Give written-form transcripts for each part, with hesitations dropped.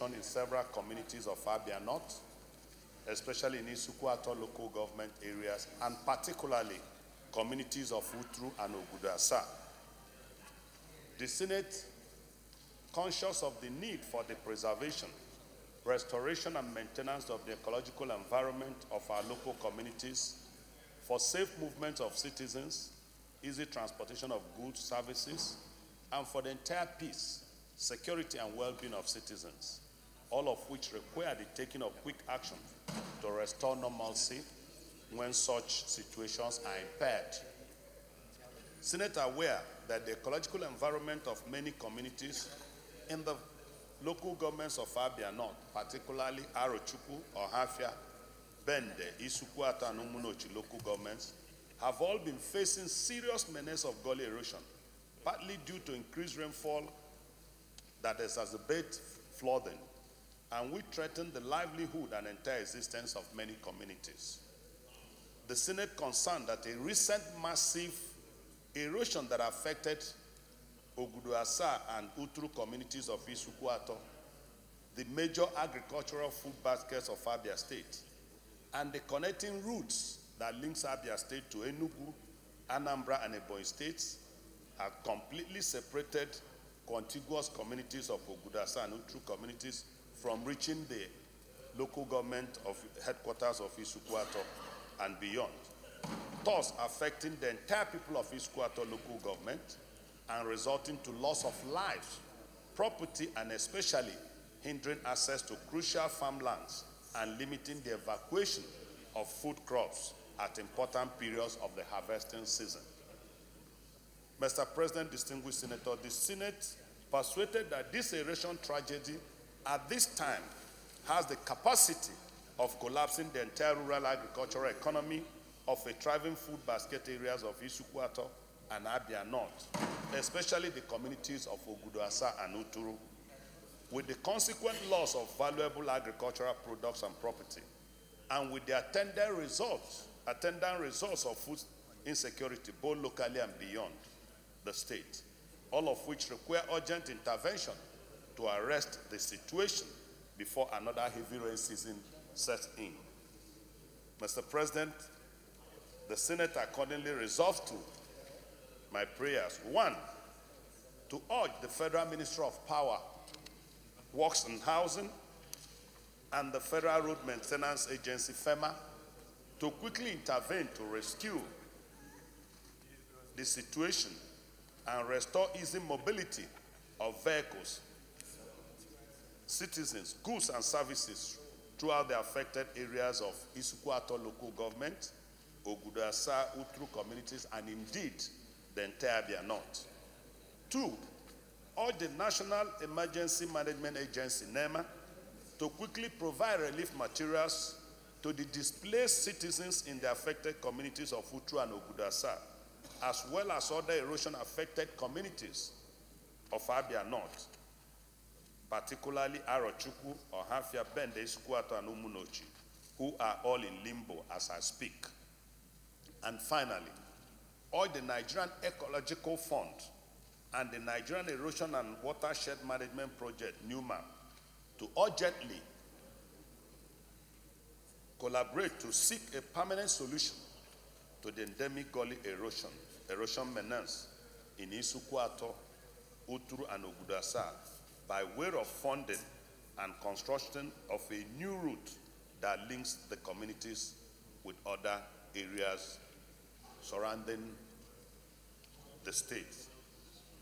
erosion in several communities of Abia North, especially in Isukwato local government areas, and particularly communities of Utru and Ogudasa. The Senate, conscious of the need for the preservation, restoration, and maintenance of the ecological environment of our local communities, for safe movement of citizens, easy transportation of goods, services, and for the entire peace, security, and well-being of citizens, all of which require the taking of quick action to restore normalcy when such situations are impaired. Senate are aware that the ecological environment of many communities in the local governments of Abia North, particularly Arochukwu, Ohafia, Bende, Isukwato, and Umunochi local governments, have all been facing serious menace of gully erosion, partly due to increased rainfall that exacerbates flooding, and which threaten the livelihood and entire existence of many communities. The Senate concerned that a recent massive erosion that affected Oguduasa and Utru communities of Isukwato, the major agricultural food baskets of Abia State, and the connecting routes that links Abia State to Enugu, Anambra, and Ebonyi states, have completely separated contiguous communities of Ogudasa and Utru communities from reaching the local government of headquarters of Isukwato and beyond, thus affecting the entire people of Isukwato local government and resulting to loss of lives, property, and especially hindering access to crucial farmlands and limiting the evacuation of food crops at important periods of the harvesting season. Mr. President, distinguished Senator, the Senate persuaded that this erosion tragedy at this time has the capacity of collapsing the entire rural agricultural economy of a thriving food basket areas of Isukwato and Abia North, especially the communities of Oguduasa and Uturu, with the consequent loss of valuable agricultural products and property, and with the attendant results of food insecurity, both locally and beyond the state, all of which require urgent intervention to arrest the situation before another heavy rain season sets in. Mr. President, the Senate accordingly resolved to my prayers. 1, to urge the Federal Ministry of Power, Works and Housing, and the Federal Road Maintenance Agency, FEMA, to quickly intervene to rescue the situation and restore easy mobility of vehicles, citizens, goods, and services throughout the affected areas of Isukwato local government, Ogudasa, Utru communities, and indeed the entire Abia North. 2, urge the National Emergency Management Agency, NEMA, to quickly provide relief materials to the displaced citizens in the affected communities of Utru and Ogudasa, as well as other erosion-affected communities of Abia North, particularly Arochukwu, Ohafia, Bende, Isukwato, and Umunochi, who are all in limbo as I speak. And finally, urge the Nigerian Ecological Fund and the Nigerian Erosion and Watershed Management Project, NUMA, to urgently collaborate to seek a permanent solution to the endemic gully erosion menace in Isukwato, Utru, and Ogudasa by way of funding and construction of a new route that links the communities with other areas surrounding the state.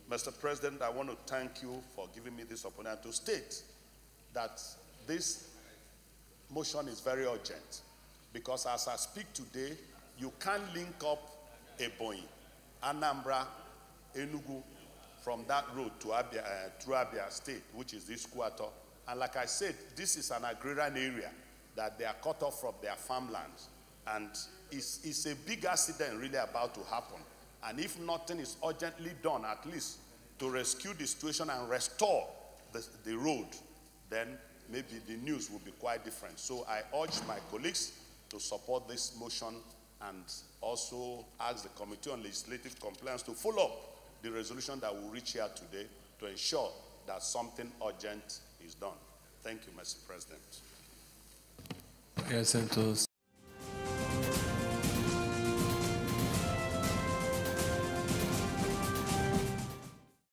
Mr. President, I want to thank you for giving me this opportunity to state that this motion is very urgent, because as I speak today, you can't link up Ebonyi, Anambra, Enugu from that road to Abia, through Abia State, which is this quarter. And like I said, this is an agrarian area that they are cut off from their farmlands. And it's a big accident really about to happen. And if nothing is urgently done, at least to rescue the situation and restore the road, then maybe the news will be quite different. So I urge my colleagues to support this motion and also ask the Committee on Legislative Compliance to follow up the resolution that we'll reach here today to ensure that something urgent is done. Thank you, Mr. President. Yes, Santos.